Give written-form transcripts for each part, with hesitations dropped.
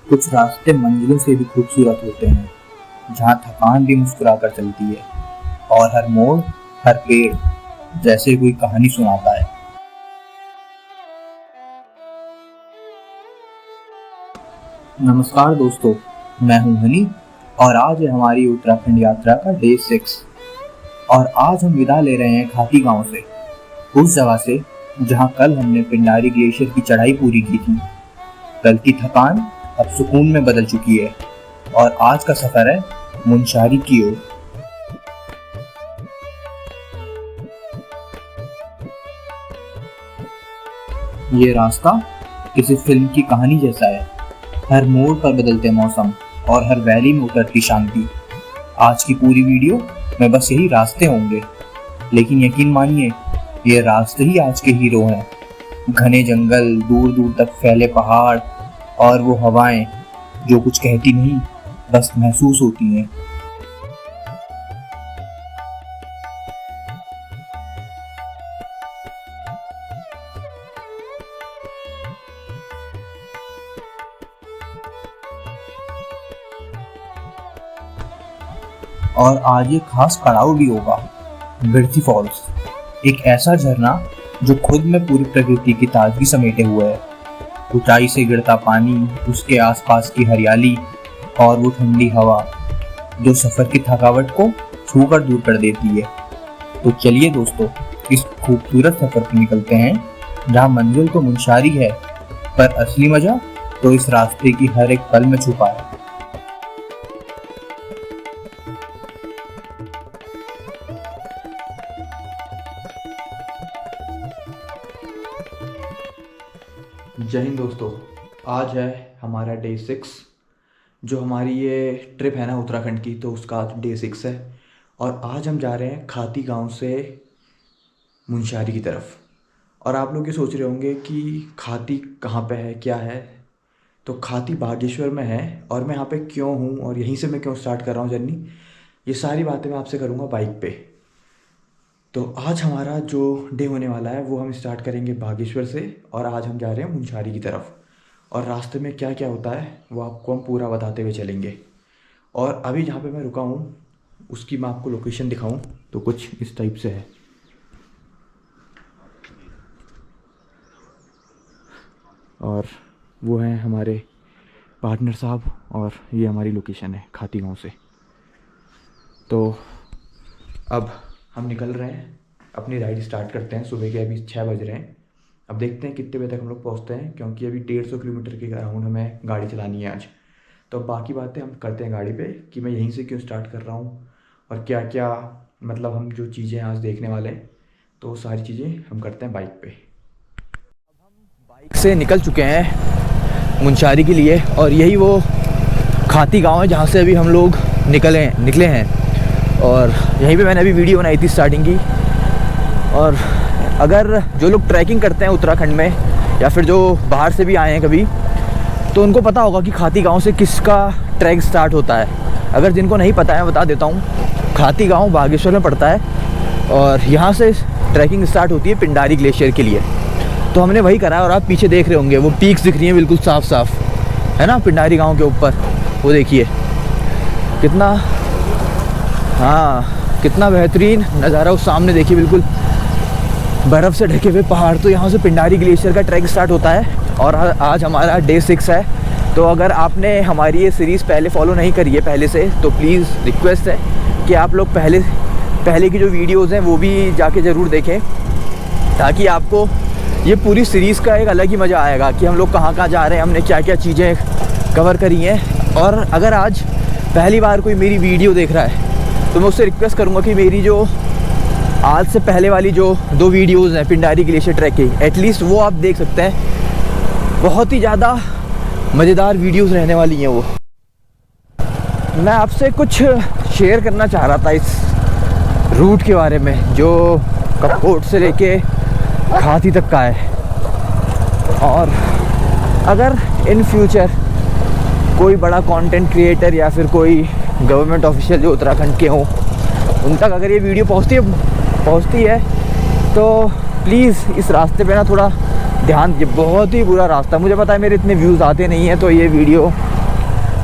कुछ रास्ते मंजिलों से भी खूबसूरत होते हैं, जहाँ थकान भी मुस्कुराकर चलती है और हर मोड़, हर पेड़ जैसे कोई कहानी सुनाता है। नमस्कार दोस्तों, मैं हूं हनी और आज है हमारी उत्तराखंड यात्रा का डे 6। और आज हम विदा ले रहे हैं खाती गांव से, उस जगह से जहां कल हमने पिंडारी ग्लेशियर की चढ़ाई पूरी की थी। कल की थकान अब सुकून में बदल चुकी है और आज का सफर है मुनस्यारी की ओर। ये रास्ता किसी फिल्म की कहानी जैसा है, हर मोड़ पर बदलते मौसम और हर वैली में उतरती शांति। आज की पूरी वीडियो में बस यही रास्ते होंगे, लेकिन यकीन मानिए ये रास्ते ही आज के हीरो हैं। घने जंगल, दूर दूर तक फैले पहाड़ और वो हवाएं जो कुछ कहती नहीं, बस महसूस होती हैं। और आज एक खास पड़ाव भी होगा, बिरथी फॉल्स, एक ऐसा झरना जो खुद में पूरी प्रकृति की ताजगी समेटे हुए है। ऊंचाई से गिरता पानी, उसके आसपास की हरियाली और वो ठंडी हवा जो सफर की थकावट को छूकर दूर कर देती है। तो चलिए दोस्तों, इस खूबसूरत सफर पर निकलते हैं, जहाँ मंजिल तो मुनस्यारी है, पर असली मजा तो इस रास्ते की हर एक पल में छुपा है। जय हिंद दोस्तों, आज है हमारा डे 6। जो हमारी ये ट्रिप है ना उत्तराखंड की, तो उसका आज डे 6 है। और आज हम जा रहे हैं खाती गांव से मुनस्यारी की तरफ। और आप लोग ये सोच रहे होंगे कि खाती कहाँ पे है, क्या है। तो खाती बागेश्वर में है, और मैं यहाँ पे क्यों हूँ और यहीं से मैं क्यों स्टार्ट कर रहा हूँ जर्नी, ये सारी बातें मैं आपसे करूँगा बाइक पे। तो आज हमारा जो डे होने वाला है वो हम स्टार्ट करेंगे बागेश्वर से, और आज हम जा रहे हैं मुनस्यारी की तरफ। और रास्ते में क्या क्या होता है वो आपको हम पूरा बताते हुए चलेंगे। और अभी जहाँ पे मैं रुका हूँ उसकी मैं आपको लोकेशन दिखाऊँ तो कुछ इस टाइप से है। और वो हैं हमारे पार्टनर साहब, और ये हमारी लोकेशन है खाती गांव से। तो अब हम निकल रहे हैं, अपनी राइड स्टार्ट करते हैं। सुबह के अभी 6 बज रहे हैं। अब देखते हैं कितने बजे तक हम लोग पहुँचते हैं, क्योंकि अभी 150 किलोमीटर के अराउंड हमें गाड़ी चलानी है आज। तो बाकी बातें हम करते हैं गाड़ी पे, कि मैं यहीं से क्यों स्टार्ट कर रहा हूँ और क्या क्या मतलब हम जो चीज़ें आज देखने वाले हैं, तो सारी चीज़ें हम करते हैं बाइक पे। अब हम बाइक से निकल चुके हैं मुनस्यारी के लिए, और यही वो खाती गाँव है जहाँ से अभी हम लोग निकले हैं। और यहीं पे मैंने अभी वीडियो बनाई थी स्टार्टिंग की। और अगर जो लोग ट्रैकिंग करते हैं उत्तराखंड में, या फिर जो बाहर से भी आए हैं कभी, तो उनको पता होगा कि खाती गांव से किसका ट्रैक स्टार्ट होता है। अगर जिनको नहीं पता है, बता देता हूँ। खाती गांव बागेश्वर में पड़ता है, और यहाँ से ट्रैकिंग स्टार्ट होती है पिंडारी ग्लेशियर के लिए। तो हमने वही करा है, और आप पीछे देख रहे होंगे वो पीक्स दिख रही हैं बिल्कुल साफ साफ, है ना, पिंडारी गाँव के ऊपर। वो देखिए कितना, हाँ, कितना बेहतरीन नज़ारा उस सामने। देखिए बिल्कुल बर्फ़ से ढके हुए पहाड़। तो यहाँ से पिंडारी ग्लेशियर का ट्रैक स्टार्ट होता है, और आज हमारा डे 6 है। तो अगर आपने हमारी ये सीरीज़ पहले फॉलो नहीं करी है पहले से, तो प्लीज़ रिक्वेस्ट है कि आप लोग पहले की जो वीडियोज़ हैं वो भी जाके ज़रूर देखें, ताकि आपको ये पूरी सीरीज़ का एक अलग ही मज़ा आएगा कि हम लोग कहाँ कहाँ जा रहे हैं, हमने क्या क्या चीज़ें कवर करी हैं। और अगर आज पहली बार कोई मेरी वीडियो देख रहा है, तो मैं उससे रिक्वेस्ट करूँगा कि मेरी जो आज से पहले वाली जो 2 वीडियोज़ हैं पिंडारी ग्लेशियर ट्रैक की, एटलीस्ट वो आप देख सकते हैं। बहुत ही ज़्यादा मज़ेदार वीडियोज़ रहने वाली हैं वो। मैं आपसे कुछ शेयर करना चाह रहा था इस रूट के बारे में, जो कपकोट से लेके खाती तक का है। और अगर इन फ्यूचर कोई बड़ा कंटेंट क्रिएटर या फिर कोई गवर्नमेंट ऑफिशियल जो उत्तराखंड के हों, उन तक अगर ये वीडियो पहुंचती है तो प्लीज़ इस रास्ते पे ना थोड़ा ध्यान दीजिए। बहुत ही बुरा रास्ता, मुझे पता है मेरे इतने व्यूज़ आते नहीं हैं, तो ये वीडियो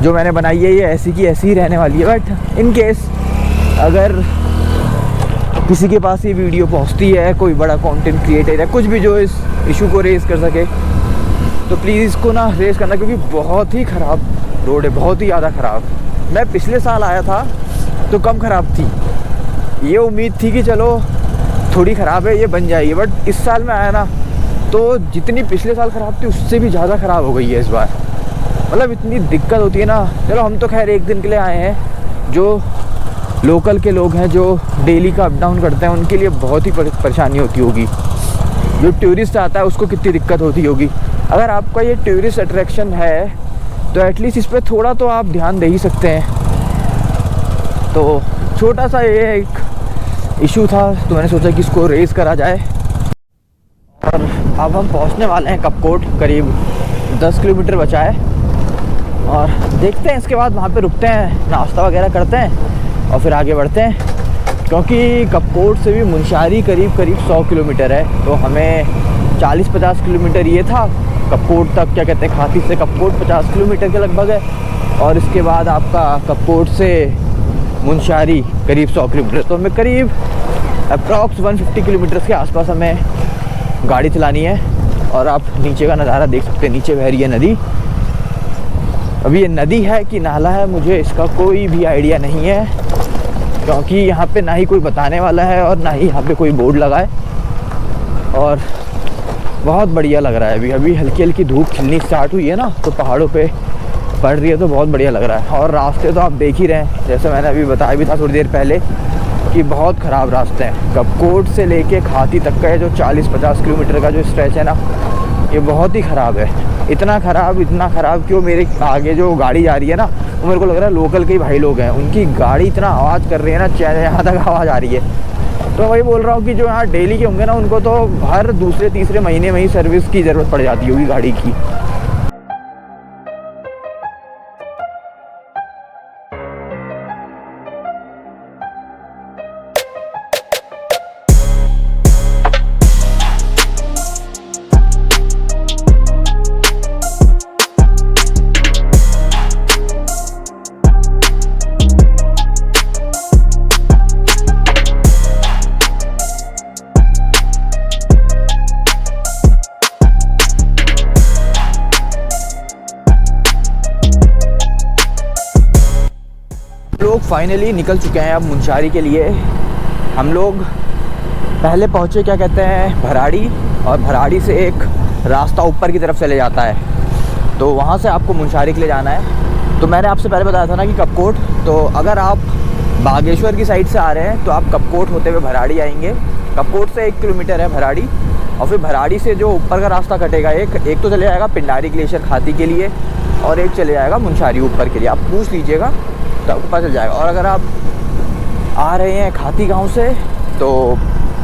जो मैंने बनाई है ये ऐसी की ऐसी ही रहने वाली है। बट इन केस अगर किसी के पास ये वीडियो पहुंचती है, कोई बड़ा कंटेंट क्रिएटर है, कुछ भी जो इस इशू को रेज़ कर सके, तो प्लीज़ इसको ना रेज़ करना, क्योंकि बहुत ही ख़राब रोड है, बहुत ही ज़्यादा ख़राब। मैं पिछले साल आया था तो कम ख़राब थी, ये उम्मीद थी कि चलो थोड़ी ख़राब है, ये बन जाएगी। बट इस साल में आया ना तो जितनी पिछले साल ख़राब थी उससे भी ज़्यादा ख़राब हो गई है इस बार। मतलब इतनी दिक्कत होती है ना। चलो हम तो खैर एक दिन के लिए आए हैं, जो लोकल के लोग हैं जो डेली का अप डाउन करते हैं उनके लिए बहुत ही परेशानी होती होगी। जो टूरिस्ट आता है उसको कितनी दिक्कत होती होगी। अगर आपका ये टूरिस्ट अट्रैक्शन है तो एटलीस्ट इस पर थोड़ा तो आप ध्यान दे ही सकते हैं। तो छोटा सा ये एक इशू था तो मैंने सोचा कि इसको रेज़ करा जाए। और अब हम पहुंचने वाले हैं कपकोट, करीब 10 किलोमीटर बचा है और देखते हैं। इसके बाद वहाँ पे रुकते हैं, नाश्ता वगैरह करते हैं और फिर आगे बढ़ते हैं, क्योंकि कपकोट से भी मुनस्यारी करीब 100 किलोमीटर है। तो हमें 40-50 किलोमीटर ये था कपकोट तक, क्या कहते हैं, खाती से कपकोट 50 किलोमीटर के लगभग है। और इसके बाद आपका कपकोट से मुनस्यारी करीब 100 किलोमीटर। तो हमें करीब अप्रॉक्स 150 किलोमीटर के आसपास हमें गाड़ी चलानी है। और आप नीचे का नज़ारा देख सकते हैं, नीचे बह रही है नदी। अभी ये नदी है कि नाला है मुझे इसका कोई भी आइडिया नहीं है, क्योंकि यहाँ पे ना ही कोई बताने वाला है और ना ही यहाँ पे कोई बोर्ड लगा है। और बहुत बढ़िया लग रहा है। अभी हल्की हल्की धूप खिलनी स्टार्ट हुई है ना, तो पहाड़ों पे पड़ रही है, तो बहुत बढ़िया लग रहा है। और रास्ते तो आप देख ही रहे हैं, जैसे मैंने अभी बताया भी था थोड़ी देर पहले कि बहुत ख़राब रास्ते हैं। कपकोट से लेके खाती तक का जो 40-50 किलोमीटर का जो स्ट्रेच है ना, ये बहुत ही ख़राब है। इतना ख़राब क्यों, मेरे आगे जो गाड़ी जा रही है ना, वो मेरे को लग रहा है लोकल के ही भाई लोग हैं, उनकी गाड़ी इतना आवाज़ कर रही है ना, यहाँ तक आवाज़ आ रही है। तो वही बोल रहा हूँ कि जो यहाँ डेली के होंगे ना, उनको तो हर दूसरे-तीसरे महीने में ही सर्विस की ज़रूरत पड़ जाती होगी गाड़ी की। लोग फाइनली निकल चुके हैं अब मुनस्यारी के लिए। हम लोग पहले पहुँचे, क्या कहते हैं, भराड़ी, और भराड़ी से एक रास्ता ऊपर की तरफ चले जाता है, तो वहाँ से आपको मुनस्यारी के लिए जाना है। तो मैंने आपसे पहले बताया था ना कि कपकोट, तो अगर आप बागेश्वर की साइड से आ रहे हैं तो आप कपकोट होते हुए भराड़ी आएंगे। कपकोट से 1 किलोमीटर है भराड़ी, और फिर भराड़ी से जो ऊपर का रास्ता कटेगा, एक तो चले जाएगा पिंडारी ग्लेशियर खाती के लिए, और एक चले जाएगा मुनस्यारी ऊपर के लिए। आप पूछ लीजिएगा तो आपको पता चल जाएगा। और अगर आप आ रहे हैं खाती गांव से तो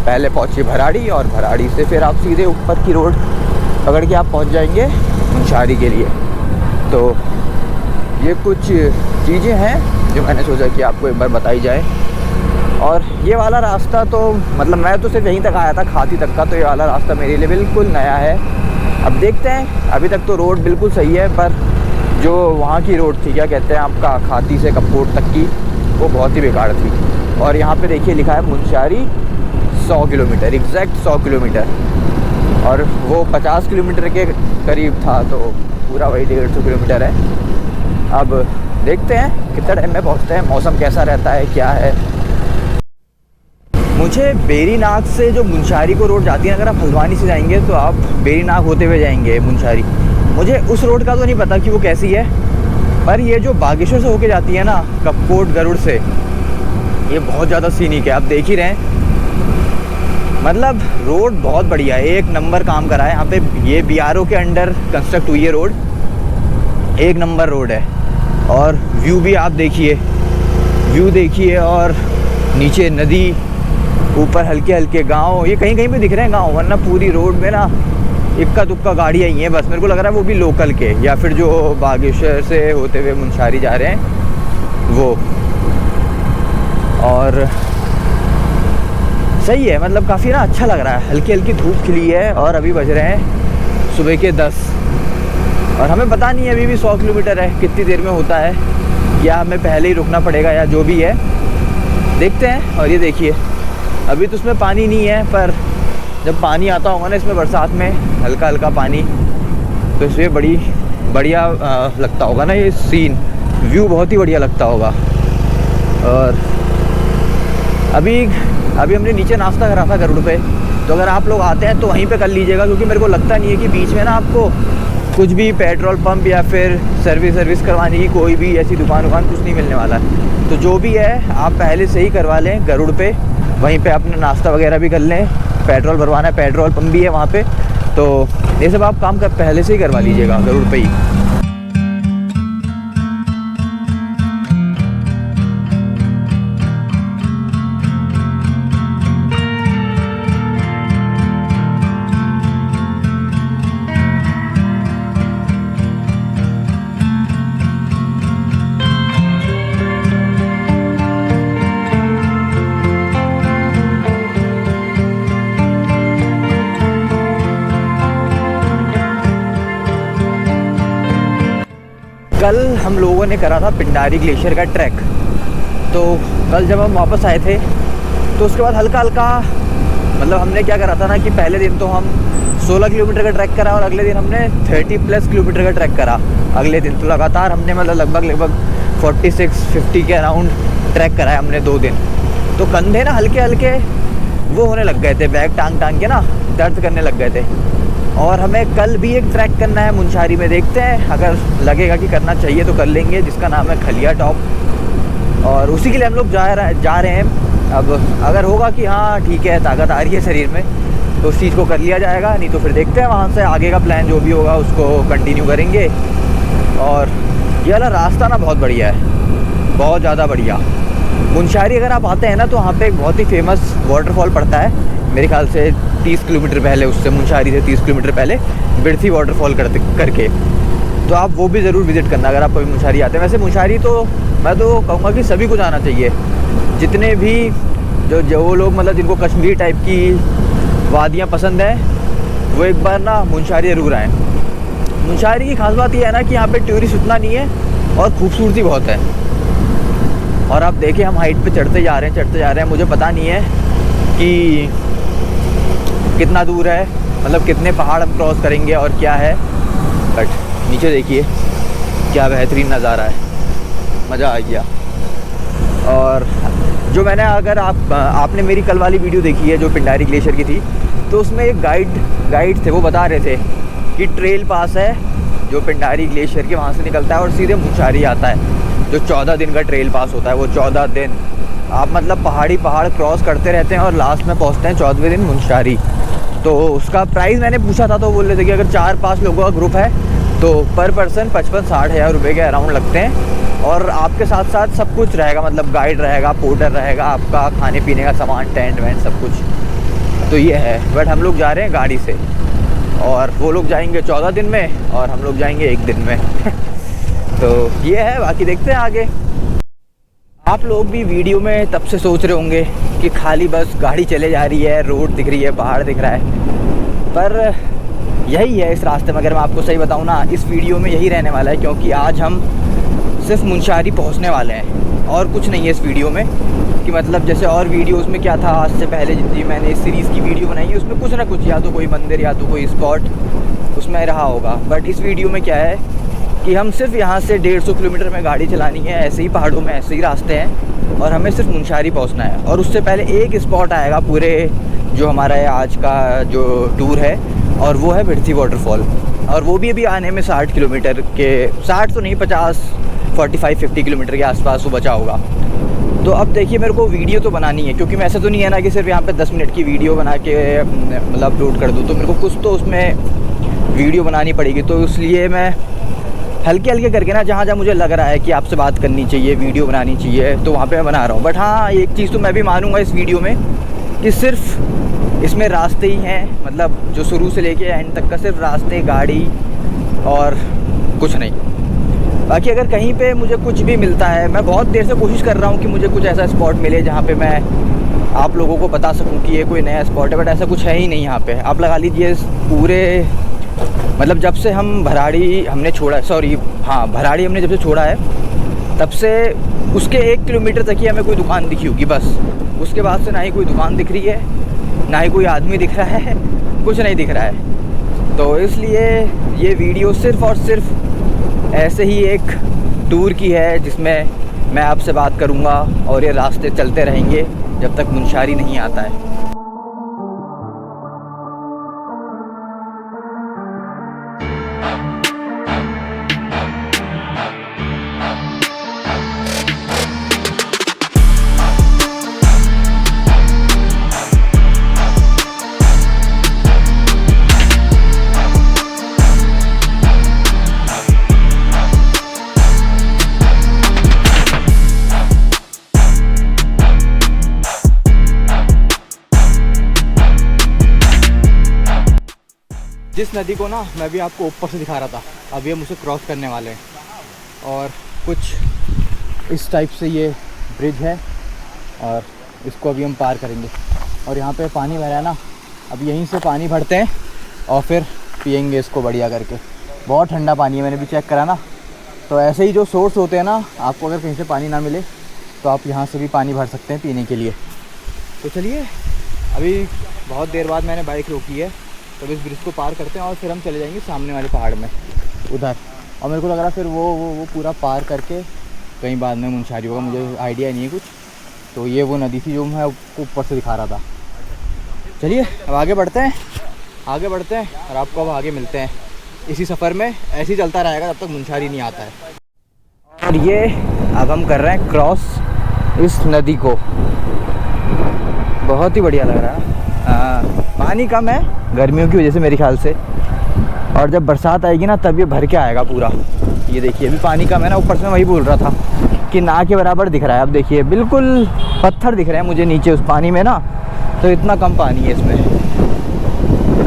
पहले पहुंचिए भराड़ी, और भराड़ी से फिर आप सीधे ऊपर की रोड पकड़ के आप पहुंच जाएंगे मुनस्यारी के लिए। तो ये कुछ चीज़ें हैं जो मैंने सोचा कि आपको एक बार बताई जाए। और ये वाला रास्ता तो मतलब मैं तो सिर्फ यहीं तक आया था, खाती तक का, तो ये वाला रास्ता मेरे लिए बिल्कुल नया है। अब देखते हैं, अभी तक तो रोड बिल्कुल सही है, पर जो वहाँ की रोड थी, क्या कहते हैं, आपका खाती से कपकोट तक की, वो बहुत ही बेकार थी। और यहाँ पे देखिए लिखा है मुनस्यारी 100 किलोमीटर, एग्जैक्ट 100 किलोमीटर, और वो 50 किलोमीटर के करीब था, तो पूरा वही 150 किलोमीटर है। अब देखते हैं कितना टाइम में पहुँचते हैं, मौसम कैसा रहता है, क्या है। मुझे बेरीनाग से जो मुनस्यारी को रोड जाती है, अगर आप हल्द्वानी से जाएंगे तो आप बेरीनाग होते हुए जाएंगे मुनस्यारी। मुझे उस रोड का तो नहीं पता कि वो कैसी है, पर ये जो बागेश्वर से होके जाती है ना, कपकोट गरुड़ से, ये बहुत ज़्यादा सीनिक है। आप देख ही रहे हैं, मतलब रोड बहुत बढ़िया है, 1 नंबर काम करा है यहाँ पे। ये BRO के अंडर कंस्ट्रक्ट हुई है रोड, 1 नंबर रोड है। और व्यू भी आप देखिए, व्यू देखिए, और नीचे नदी, ऊपर हल्के हल्के गांव, ये कहीं कहीं पे दिख रहे हैं गांव, वरना पूरी रोड में ना इक्का दुक्का गाड़ी आई है बस। मेरे को लग रहा है वो भी लोकल के, या फिर जो बागेश्वर से होते हुए मुनस्यारी जा रहे हैं वो। और सही है, मतलब काफ़ी ना अच्छा लग रहा है। हल्की हल्की धूप खिली है और अभी बज रहे हैं सुबह के 10। और हमें पता नहीं है अभी भी 100 किलोमीटर है, कितनी देर में होता है, या हमें पहले ही रुकना पड़ेगा या जो भी है देखते हैं। और ये देखिए अभी तो उसमें पानी नहीं है, पर जब पानी आता होगा ना इसमें बरसात में हल्का हल्का पानी, तो इसमें बड़ी बढ़िया लगता होगा ना ये सीन, व्यू बहुत ही बढ़िया लगता होगा। और अभी हमने नीचे नाश्ता करा था गरुड़ पे, तो अगर आप लोग आते हैं तो वहीं पे कर लीजिएगा, क्योंकि मेरे को लगता नहीं है कि बीच में ना आपको कुछ भी पेट्रोल पंप या फिर सर्विस करवाने की कोई भी ऐसी दुकान कुछ नहीं मिलने वाला है। तो जो भी है आप पहले से ही करवा लें गरुड़ पे, वहीं पे अपना नाश्ता वगैरह भी कर लें, पेट्रोल भरवाना है, पेट्रोल पंप भी है वहाँ पे, तो ये सब आप काम पहले से ही करवा लीजिएगा गरुड़ पे ही। कल हम लोगों ने करा था पिंडारी ग्लेशियर का ट्रैक। तो कल जब हम वापस आए थे तो उसके बाद हल्का हल्का मतलब हमने क्या करा था ना कि पहले दिन तो हम 16 किलोमीटर का ट्रैक करा और अगले दिन हमने 30+ किलोमीटर का ट्रैक करा अगले दिन। तो लगातार हमने मतलब लगभग 46-50 के अराउंड ट्रैक करा है हमने 2 दिन। तो कंधे ना हल्के हल्के वो होने लग गए थे, बैग टांग के ना दर्द करने लग गए थे। और हमें कल भी एक ट्रैक करना है मुनस्यारी में, देखते हैं अगर लगेगा कि करना चाहिए तो कर लेंगे, जिसका नाम है खलिया टॉप। और उसी के लिए हम लोग जा रहे हैं। अब अगर होगा कि हाँ ठीक है ताकत आ रही है शरीर में तो उस चीज़ को कर लिया जाएगा, नहीं तो फिर देखते हैं वहाँ से आगे का प्लान जो भी होगा उसको कंटिन्यू करेंगे। और ये वाला रास्ता ना बहुत बढ़िया है, बहुत ज़्यादा बढ़िया। मुनस्यारी अगर आप आते हैं ना तो वहाँ पे एक बहुत ही फेमस वाटरफॉल पड़ता है, मेरे ख्याल से 30 किलोमीटर पहले, उससे मुनस्यारी से 30 किलोमीटर पहले बिरथी वाटरफॉल करके। तो आप वो भी ज़रूर विज़िट करना अगर आप कभी मुनस्यारी आते हैं। वैसे मुनस्यारी तो मैं तो कहूँगा कि सभी को जाना चाहिए, जितने भी जो लोग मतलब जिनको कश्मीर टाइप की वादियाँ पसंद हैं वो एक बार ना मुनस्यारी ज़रूर आएँ। मुनस्यारी की खास बात यह है ना कि यहाँ पे टूरिस्ट उतना नहीं है और खूबसूरती बहुत है। और आप देखिए हम हाइट पे चढ़ते जा रहे हैं, मुझे पता नहीं है कि कितना दूर है, मतलब कितने पहाड़ हम क्रॉस करेंगे और क्या है, बट नीचे देखिए क्या बेहतरीन नज़ारा है, मज़ा आ गया। और जो मैंने अगर आपने मेरी कल वाली वीडियो देखी है जो पिंडारी ग्लेशियर की थी, तो उसमें एक गाइड थे, वो बता रहे थे कि ट्रेल पास है जो पिंडारी ग्लेशियर के वहाँ से निकलता है और सीधे मुनस्यारी आता है, जो 14 दिन का ट्रेल पास होता है। वो 14 दिन आप मतलब पहाड़ क्रॉस करते रहते हैं और लास्ट में पहुँचते हैं 14वें दिन मुनस्यारी। तो उसका प्राइस मैंने पूछा था तो बोल रहे थे कि अगर 4-5 लोगों का ग्रुप है तो पर पर्सन 55-60 हज़ार रुपये के अराउंड लगते हैं। और आपके साथ साथ सब कुछ रहेगा, मतलब गाइड रहेगा, पोर्टर रहेगा, आपका खाने पीने का सामान, टेंट वेंट सब कुछ। तो ये है, बट हम लोग जा रहे हैं गाड़ी से और वो लोग जाएंगे 14 दिन में और हम लोग जाएंगे 1 दिन में तो ये है, बाकी देखते हैं आगे। आप लोग भी वीडियो में तब से सोच रहे होंगे कि खाली बस गाड़ी चले जा रही है, रोड दिख रही है, पहाड़ दिख रहा है, पर यही है इस रास्ते में। अगर मैं आपको सही बताऊं ना, इस वीडियो में यही रहने वाला है, क्योंकि आज हम सिर्फ मुनस्यारी पहुंचने वाले हैं और कुछ नहीं है इस वीडियो में। कि मतलब जैसे और वीडियोस में क्या था, आज से पहले जितनी मैंने इस सीरीज़ की वीडियो बनाई है उसमें कुछ ना कुछ, या तो कोई मंदिर या तो कोई स्पॉट उसमें रहा होगा। बट इस वीडियो में क्या है कि हम सिर्फ यहाँ से 150 किलोमीटर में गाड़ी चलानी है, ऐसे ही पहाड़ों में ऐसे ही रास्ते हैं और हमें सिर्फ मुनस्यारी पहुँचना है। और उससे पहले एक स्पॉट आएगा पूरे जो हमारा आज का जो टूर है, और वो है बिरथी वाटरफॉल। और वो भी अभी आने में 60 किलोमीटर के, 60 तो नहीं, 45-50 किलोमीटर के आसपास वो बचा होगा। तो अब देखिए मेरे को वीडियो तो बनानी है, क्योंकि मैं ऐसा तो नहीं है ना कि सिर्फ यहाँ पे 10 मिनट की वीडियो बना के मतलब अपलोड कर दूँ, तो मेरे को कुछ तो उसमें वीडियो बनानी पड़ेगी। तो इसलिए मैं हल्के करके ना जहाँ मुझे लग रहा है कि आपसे बात करनी चाहिए, वीडियो बनानी चाहिए, तो वहाँ पे मैं बना रहा हूँ। बट हाँ, एक चीज़ तो मैं भी मानूंगा इस वीडियो में कि सिर्फ इसमें रास्ते ही हैं, मतलब जो शुरू से लेके एंड तक का सिर्फ रास्ते, गाड़ी और कुछ नहीं। बाकी अगर कहीं पे मुझे कुछ भी मिलता है, मैं बहुत देर से कोशिश कर रहा हूँ कि मुझे कुछ ऐसा स्पॉट मिले जहाँ पे मैं आप लोगों को बता सकूँ कि ये कोई नया स्पॉट है, बट ऐसा कुछ है ही नहीं यहाँ पे। आप लगा लीजिए पूरे मतलब जब से हम भराड़ी हमने छोड़ा है, सॉरी हाँ भराड़ी हमने जब से छोड़ा है तब से उसके 1 किलोमीटर तक ही हमें कोई दुकान दिखी होगी बस। उसके बाद से ना ही कोई दुकान दिख रही है, ना ही कोई आदमी दिख रहा है, कुछ नहीं दिख रहा है। तो इसलिए ये वीडियो सिर्फ़ और सिर्फ ऐसे ही एक टूर की है जिसमें मैं आपसे बात करूँगा और ये रास्ते चलते रहेंगे जब तक मुनस्यारी नहीं आता है। जिस नदी को ना मैं भी आपको ऊपर से दिखा रहा था, अभी हम उसे क्रॉस करने वाले हैं और कुछ इस टाइप से ये ब्रिज है और इसको अभी हम पार करेंगे। और यहाँ पे पानी भरा है ना, अब यहीं से पानी भरते हैं और फिर पियेंगे इसको बढ़िया करके। बहुत ठंडा पानी है, मैंने भी चेक करा ना। तो ऐसे ही जो सोर्स होते हैं ना, आपको अगर कहीं से पानी ना मिले तो आप यहाँ से भी पानी भर सकते हैं पीने के लिए। तो चलिए, अभी बहुत देर बाद मैंने बाइक रोकी है, तो इस ब्रिज को पार करते हैं और फिर हम चले जाएंगे सामने वाले पहाड़ में उधर। और मेरे को लग रहा है फिर वो पूरा पार करके कहीं बाद में मुनस्यारी होगा, मुझे आइडिया नहीं है कुछ। तो ये वो नदी थी जो मैं ऊपर से दिखा रहा था। चलिए अब आगे बढ़ते हैं और आपको अब आगे मिलते हैं इसी सफ़र में। ऐसे ही चलता रहेगा जब तक मुनस्यारी नहीं आता है। और ये अब हम कर रहे हैं क्रॉस इस नदी को। बहुत ही बढ़िया लग रहा है। पानी कम है गर्मियों की वजह से मेरे ख्याल से, और जब बरसात आएगी ना तब ये भर के आएगा पूरा। ये देखिए अभी पानी कम है ना, ऊपर से मैं वही बोल रहा था कि ना के बराबर दिख रहा है। अब देखिए बिल्कुल पत्थर दिख रहे हैं मुझे नीचे उस पानी में ना, तो इतना कम पानी है इसमें।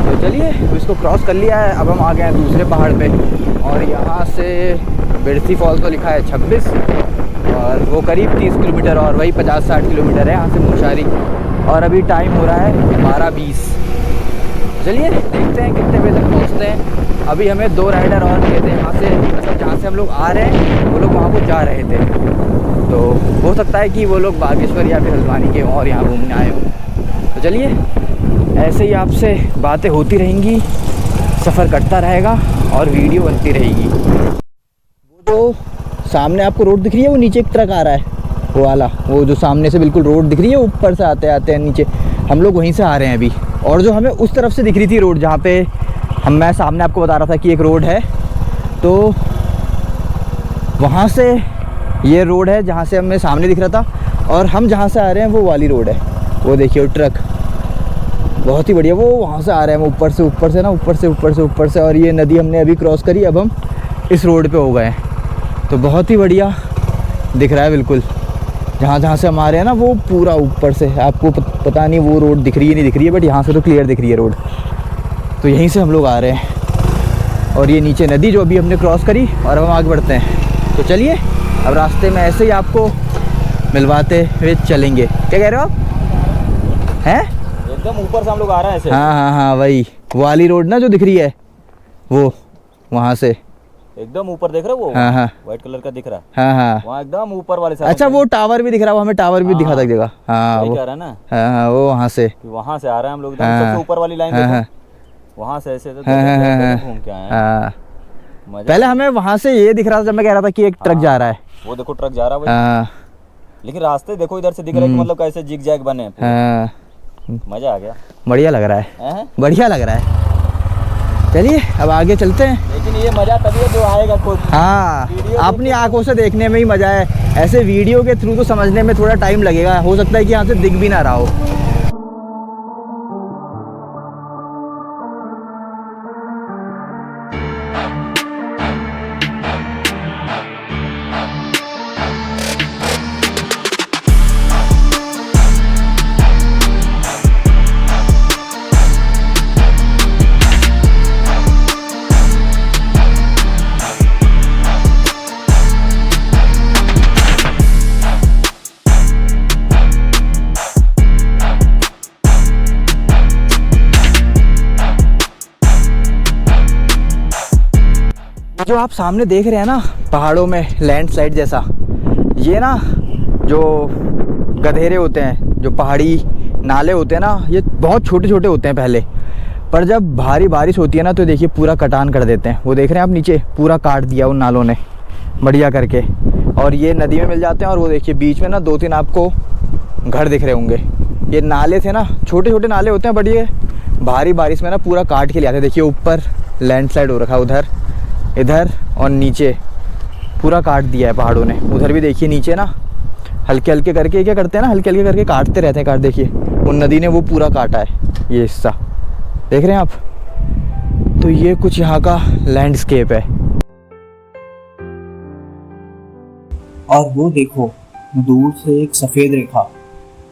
तो चलिए इसको क्रॉस कर लिया है, अब हम आ गए हैं दूसरे पहाड़ पे। और यहाँ से बिरसी फॉल्स तो लिखा है 26 और वो करीब 30 किलोमीटर और वही 50-60 किलोमीटर है यहाँ से मुनस्यारी। और अभी टाइम हो रहा है 12:20। चलिए देखते हैं कितने बजे तक पहुँचते हैं। अभी हमें 2 राइडर और मिले थे यहाँ से, मतलब जहाँ से हम लोग आ रहे हैं वो लोग वहाँ को जा रहे थे। तो हो सकता है कि वो लोग बागेश्वर या फिर हल्द्वानी के और यहाँ घूमने आए हों। तो चलिए ऐसे ही आपसे बातें होती रहेंगी, सफ़र कटता रहेगा और वीडियो बनती रहेगी। वो जो सामने आपको रोड दिख रही है वो नीचे एक ट्रक आ रहा है, वो वाला, वो जो सामने से बिल्कुल रोड दिख रही है ऊपर से आते आते हैं नीचे, हम लोग वहीं से आ रहे हैं अभी। और जो हमें उस तरफ से दिख रही थी रोड, जहाँ पे मैं सामने आपको बता रहा था कि एक रोड है, तो वहाँ से ये रोड है जहाँ से हमें सामने दिख रहा था। और हम जहाँ से आ रहे हैं वो वाली रोड है, वो देखिए वो ट्रक बहुत ही बढ़िया, वो वहाँ से आ रहे हैं हम ऊपर से। और ये नदी हमने अभी क्रॉस करी, अब हम इस रोड पे हो गए हैं। तो बहुत ही बढ़िया दिख रहा है बिल्कुल। जहाँ से हम आ रहे हैं ना वो पूरा ऊपर से, आपको पता नहीं वो रोड दिख रही है नहीं दिख रही है, बट यहाँ से तो क्लियर दिख रही है रोड। तो यहीं से हम लोग आ रहे हैं और ये नीचे नदी जो अभी हमने क्रॉस करी, और अब हम आगे बढ़ते हैं। तो चलिए अब रास्ते में ऐसे ही आपको मिलवाते हुए चलेंगे। क्या कह रहे हो आप? हैं एकदम ऊपर से हम लोग आ रहे हैं ऐसे। हाँ वही वाली रोड ना जो दिख रही है, वो वहाँ से एकदम ऊपर देख रहे हो वो? हाँ व्हाइट कलर का दिख रहा है। हाँ वहाँ एकदम ऊपर वाले साइड। अच्छा वो टावर भी दिख रहा है, हमें टावर भी दिखा था जगह। हाँ वही वो कह रहा है ना। हाँ वो वहाँ से वहाँ से आ रहे हैं हम लोग, सबसे ऊपर वाली लाइन देखो, वहाँ से ऐसे घूम के आए हैं। पहले हमें वहाँ से ये दिख रहा था जब मैं कह रहा था कि एक ट्रक जा रहा है, वो देखो ट्रक जा रहा है। लेकिन रास्ते देखो इधर से दिख रहा है कि मतलब कैसे जिग जैग बने। मजा आ गया, बढ़िया लग रहा है, बढ़िया लग रहा है। चलिए अब आगे चलते हैं। लेकिन ये मजा तभी है जो आएगा खुद। हाँ अपनी आंखों से देखने में ही मजा है, ऐसे वीडियो के थ्रू तो समझने में थोड़ा टाइम लगेगा, हो सकता है कि यहाँ से दिख भी ना रहा हो। जो आप सामने देख रहे हैं ना पहाड़ों में लैंडस्लाइड जैसा, ये ना जो गधेरे होते हैं, जो पहाड़ी नाले होते हैं ना, ये बहुत छोटे छोटे होते हैं पहले, पर जब भारी बारिश होती है ना तो देखिए पूरा कटान कर देते हैं। वो देख रहे हैं आप नीचे पूरा काट दिया उन नालों ने बढ़िया करके, और ये नदी में मिल जाते हैं। और वो देखिए बीच में ना 2-3 आपको घर दिख रहे होंगे। ये नाले थे ना, छोटे छोटे नाले होते हैं, बट ये भारी बारिश में ना पूरा काट के ले आते हैं। देखिए ऊपर लैंडस्लाइड हो रखा है, उधर इधर और नीचे पूरा काट दिया है पहाड़ों ने। उधर भी देखिए नीचे ना हल्के हल्के करके क्या करते हैं ना, हल्के हल्के करके काटते रहते हैं। काट देखिए उन नदी ने वो पूरा काटा है, ये हिस्सा देख रहे हैं आप। तो ये कुछ यहाँ का लैंडस्केप है। और वो देखो दूर से एक सफेद रेखा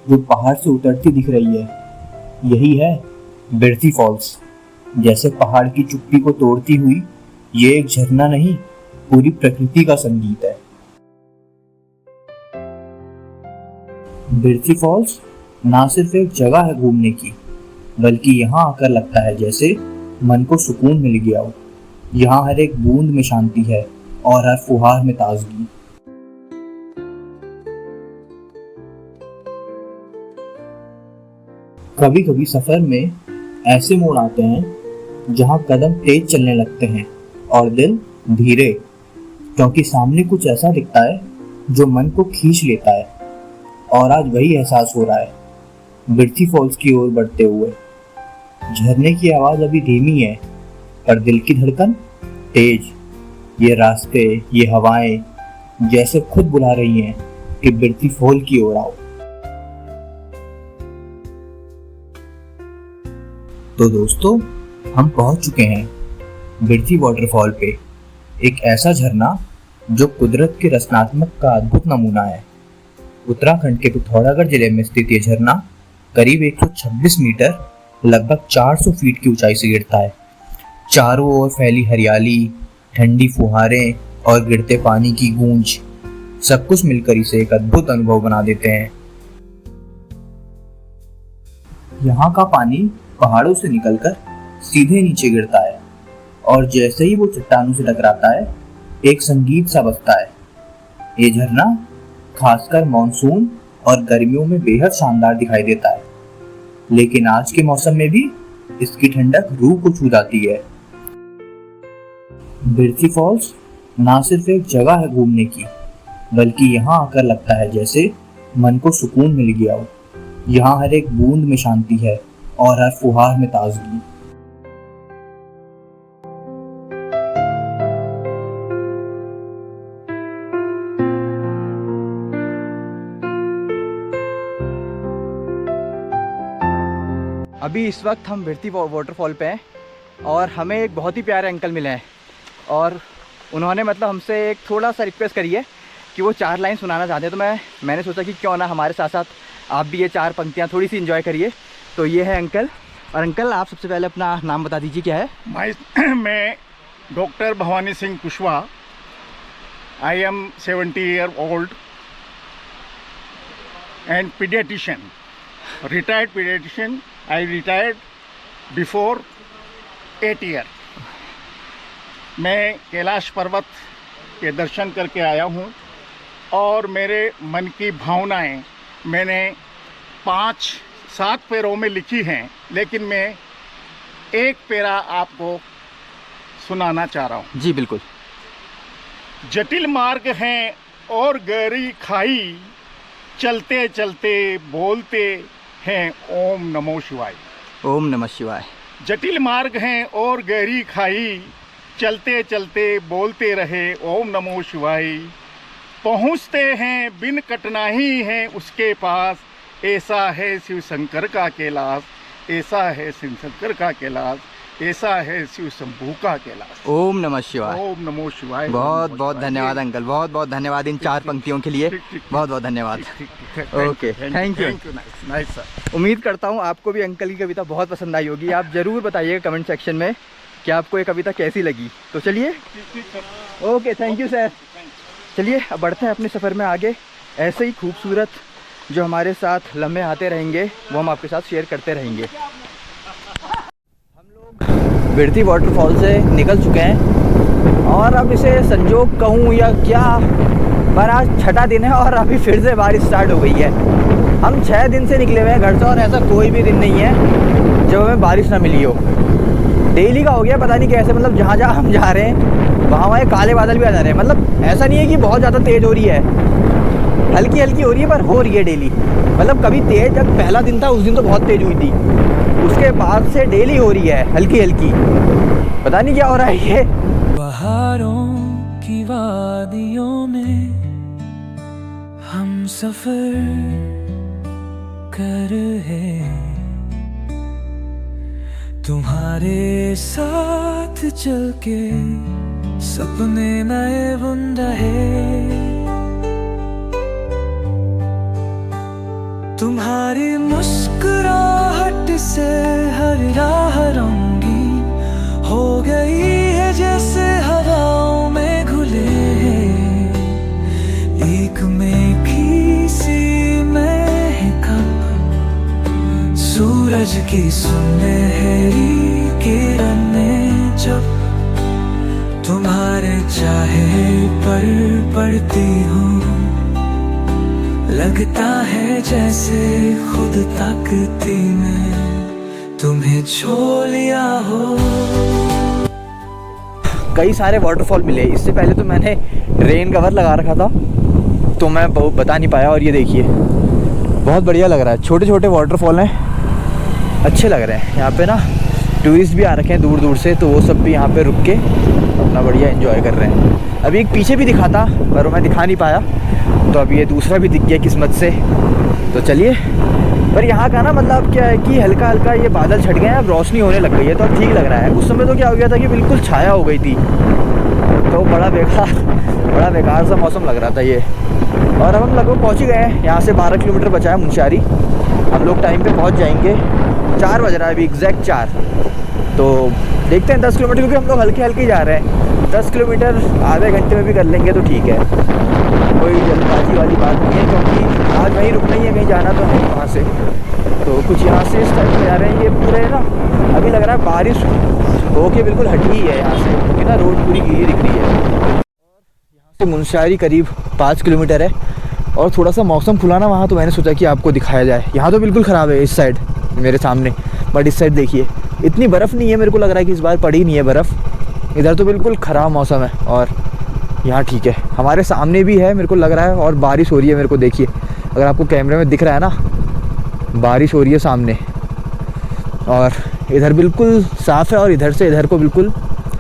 जो पहाड़ से उतरती दिख रही है, यही है बिरथी फॉल्स। जैसे पहाड़ की चुप्पी को तोड़ती हुई ये एक झरना नहीं, पूरी प्रकृति का संगीत है। बिरथी फॉल्स ना सिर्फ एक जगह है घूमने की, बल्कि यहाँ आकर लगता है जैसे मन को सुकून मिल गया हो। यहाँ हर एक बूंद में शांति है और हर फुहार में ताजगी। कभी कभी सफर में ऐसे मोड़ आते हैं जहाँ कदम तेज चलने लगते हैं और दिल धीरे, क्योंकि सामने कुछ ऐसा दिखता है जो मन को खींच लेता है। और आज वही एहसास हो रहा है बिरथी फॉल्स की ओर बढ़ते हुए। झरने की आवाज अभी धीमी है, पर दिल की धड़कन तेज। ये रास्ते, ये हवाएं जैसे खुद बुला रही हैं कि बिरथी फॉल की ओर आओ। तो दोस्तों, हम पहुंच चुके हैं बिरथी वाटरफॉल पे, एक ऐसा झरना जो कुदरत के रचनात्मक का अद्भुत नमूना है। उत्तराखंड के पिथौरागढ़ जिले में स्थित ये झरना करीब 126 मीटर लगभग 400 फीट की ऊंचाई से गिरता है। चारों ओर फैली हरियाली, ठंडी फुहारें और गिरते पानी की गूंज, सब कुछ मिलकर इसे एक अद्भुत अनुभव बना देते हैं। यहाँ का पानी पहाड़ों से निकलकर सीधे नीचे गिरता है और जैसे ही वो चट्टानों से टकराता है एक संगीत सा बजता है। ये झरना खासकर मॉनसून और गर्मियों में बेहद शानदार दिखाई देता है, लेकिन आज के मौसम में भी इसकी ठंडक रूह को छू जाती है। बिरथी फॉल्स ना सिर्फ एक जगह है घूमने की, बल्कि यहाँ आकर लगता है जैसे मन को सुकून मिल गया हो। यहाँ हर एक बूंद में शांति है और हर फुहार में ताजगी। अभी इस वक्त हम बिरथी वाटरफॉल पे हैं और हमें एक बहुत ही प्यारे अंकल मिले हैं, और उन्होंने मतलब हमसे एक थोड़ा सा रिक्वेस्ट करी है कि वो 4 लाइन सुनाना चाहते हैं। तो मैंने सोचा कि क्यों ना हमारे साथ साथ आप भी ये 4 पंक्तियाँ थोड़ी सी एंजॉय करिए। तो ये है अंकल। और अंकल, आप सबसे पहले अपना नाम बता दीजिए, क्या है? मैं doctor Bhavani Singh Kushwaha. I am 70 year old and paediatrician, retired paediatrician. I retired before 8 year. मैं कैलाश पर्वत के दर्शन करके आया हूँ और मेरे मन की भावनाएं मैंने 5-7 पैरों में लिखी हैं, लेकिन मैं एक पैरा आपको सुनाना चाह रहा हूँ। जी बिल्कुल। जटिल मार्ग हैं और गहरी खाई, चलते चलते बोलते हैं ओम नमो शिवाय। ओम नमः शिवाय। जटिल मार्ग हैं और गहरी खाई, चलते चलते बोलते रहे ओम नमो शिवाय। पहुँचते हैं बिन कठिनाई है उसके पास, ऐसा है शिव शंकर का कैलाश, ऐसा है शिव शंकर का कैलाश, ऐसा है शिव शंभू का कैलाश। ओम नमः शिवाय। ओम नमो शिवाय। बहुत बहुत धन्यवाद अंकल, बहुत बहुत धन्यवाद इन 4 पंक्तियों के लिए। बहुत बहुत धन्यवाद। Okay, thank you. Nice sir. उम्मीद करता हूँ आपको भी अंकल की कविता बहुत पसंद आई होगी। आप ज़रूर बताइएगा कमेंट सेक्शन में कि आपको ये कविता कैसी लगी। तो चलिए, ओके, थैंक यू सर। चलिए अब बढ़ते हैं अपने सफ़र में आगे। ऐसे ही खूबसूरत जो हमारे साथ लम्हे आते रहेंगे वो हम आपके साथ शेयर करते रहेंगे। हम लोग बिरथी वाटरफॉल से निकल चुके हैं और अब इसे संजोग कहूँ या क्या, पर आज छठा दिन है और अभी फिर से बारिश स्टार्ट हो गई है। हम 6 दिन से निकले हुए हैं घर से और ऐसा कोई भी दिन नहीं है जब हमें बारिश ना मिली हो। डेली का हो गया, पता नहीं कैसे, मतलब जहाँ जहाँ हम जा रहे हैं वहाँ ये काले बादल भी आ जा रहे हैं। मतलब ऐसा नहीं है कि बहुत ज़्यादा तेज़ हो रही है, हल्की हल्की हो रही है, पर हो रही है डेली। मतलब कभी तेज़, जब पहला दिन था उस दिन तो बहुत तेज़ हुई थी, उसके बाद से डेली हो रही है हल्की हल्की। पता नहीं क्या हो रहा है ये। पहाड़ों की वादियों में हम सफर कर है, तुम्हारे साथ चल के सपने नए बुन रहे, तुम्हारी मुस्कुराहट से हर राह रंगी हो गई है जैसे हवाओं में घुले हैं, एक मेघी सी महकम सूरज की सुनहरी किरणें जब तुम्हारे चाहे पर पड़ती हूँ, लगता है जैसे खुद ताकती मैं तुम्हें छो लिया हो। कई सारे वाटरफॉल मिले। इससे पहले तो मैंने रेन कवर लगा रखा था तो मैं बता नहीं पाया, और ये देखिए बहुत बढ़िया लग रहा है। छोटे छोटे वाटरफॉल हैं, अच्छे लग रहे हैं। यहाँ पे ना टूरिस्ट भी आ रखे हैं दूर दूर से, तो वो सब भी यहाँ पे रुक के अपना बढ़िया एंजॉय कर रहे हैं। अभी एक पीछे भी दिखा था पर मैं दिखा नहीं पाया, तो अभी ये दूसरा भी दिख गया किस्मत से। तो चलिए, पर यहाँ का ना मतलब क्या है कि हल्का हल्का ये बादल छट गए हैं, अब रोशनी होने लग गई है तो अब ठीक लग रहा है। उस समय तो क्या हो गया था कि बिल्कुल छाया हो गई थी, तो बड़ा बेकार सा मौसम लग रहा था ये। और अब हम लगभग पहुँच ही गए हैं। यहाँ से 12 किलोमीटर बचा है मुनस्यारी। हम लोग टाइम पे पहुँच जाएंगे। 4 बज रहा है अभी, एग्जैक्ट 4। तो देखते हैं 10 किलोमीटर, क्योंकि हम लोग हल्के हल्के जा रहे हैं। 10 किलोमीटर आधे घंटे में भी कर लेंगे तो ठीक है, कोई जल्दबाजी वाली बात नहीं है, क्योंकि आज वहीं रुकना ही है, कहीं जाना तो है वहाँ से। तो कुछ यहाँ से इस टाइप से जा रहे हैं। ये पूरे ना अभी लग रहा है बारिश होके बिल्कुल हटी ही है यहाँ से, क्योंकि ना रोड पूरी गीली दिख रही है। यहाँ से मुनस्यारी करीब 5 किलोमीटर है, और थोड़ा सा मौसम खुला ना वहाँ, तो मैंने सोचा कि आपको दिखाया जाए। यहाँ तो बिल्कुल ख़राब है इस साइड मेरे सामने, बट इस साइड देखिए इतनी बर्फ़ नहीं है। मेरे को लग रहा है कि इस बार पड़ी नहीं है बर्फ़। इधर तो बिल्कुल ख़राब मौसम है, और यहाँ ठीक है। हमारे सामने भी है मेरे को लग रहा है, और बारिश हो रही है। मेरे को देखिए, अगर आपको कैमरे में दिख रहा है ना, बारिश हो रही है सामने, और इधर बिल्कुल साफ़ है, और इधर से इधर को बिल्कुल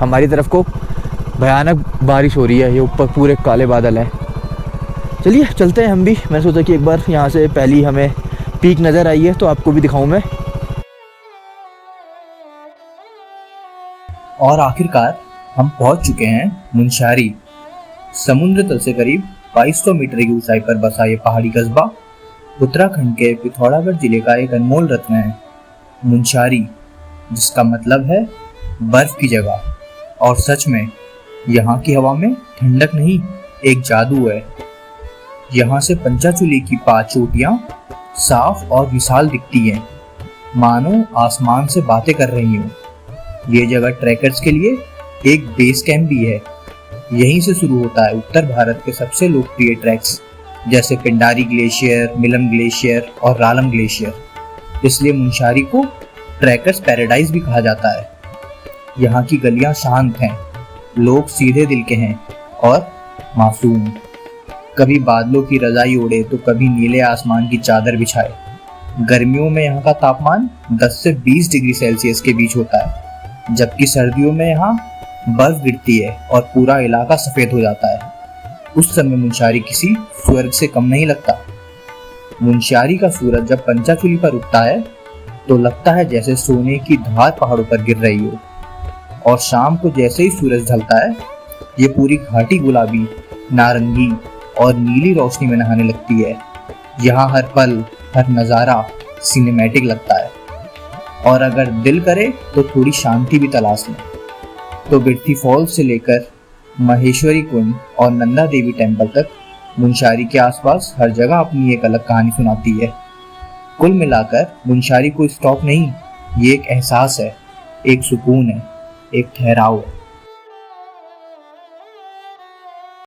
हमारी तरफ को भयानक बारिश हो रही है। ये ऊपर पूरे काले बादल हैं। चलिए चलते हैं हम भी। मैंने सोचा कि एक बार यहाँ से पहली हमें पीक नज़र आई है तो आपको भी दिखाऊँ मैं। और आखिरकार हम पहुंच चुके हैं मुनस्यारी। समुद्र तल से करीब 2200 मीटर की ऊंचाई पर बसा ये पहाड़ी कस्बा उत्तराखंड के पिथौरागढ़ जिले का एक अनमोल रत्न है। मुनस्यारी, जिसका मतलब है बर्फ की जगह। और सच में यहाँ की हवा में ठंडक नहीं, एक जादू है। यहाँ से पंचाचूली की 5 चोटियां साफ और विशाल दिखती हैं, मानो आसमान से बातें कर रही हूँ। ये जगह ट्रैकर्स के लिए एक बेस कैंप भी है। यहीं से शुरू होता है उत्तर भारत के सबसे लोकप्रिय ट्रैक्स, जैसे पिंडारी ग्लेशियर, मिलम ग्लेशियर और रालम ग्लेशियर। इसलिए मुनस्यारी को ट्रैकर्स पैराडाइज भी कहा जाता है। यहाँ की गलियां शांत हैं, लोग सीधे दिल के हैं और मासूम। कभी बादलों की रजाई ओढ़े तो कभी नीले आसमान की चादर बिछाए। गर्मियों में यहाँ का तापमान 10 से 20 डिग्री सेल्सियस के बीच होता है, जबकि सर्दियों में यहाँ बर्फ गिरती है और पूरा इलाका सफेद हो जाता है। उस समय मुनस्यारी किसी स्वर्ग से कम नहीं लगता। मुनस्यारी का सूरज जब पंचाचूली पर उगता है तो लगता है जैसे सोने की धार पहाड़ों पर गिर रही हो, और शाम को जैसे ही सूरज ढलता है ये पूरी घाटी गुलाबी, नारंगी और नीली रोशनी में नहाने लगती है। यहाँ हर पल, हर नज़ारा सिनेमैटिक लगता है। और अगर दिल करे तो थोड़ी शांति भी तलाश लें तो बिरथी फॉल्स से लेकर महेश्वरी कुंड और नंदा देवी टेम्पल तक मुनस्यारी के आसपास हर जगह अपनी एक अलग कहानी सुनाती है। कुल मिलाकर मुनस्यारी कोई स्टॉप नहीं, ये एक एहसास है, एक सुकून है, एक ठहराव है।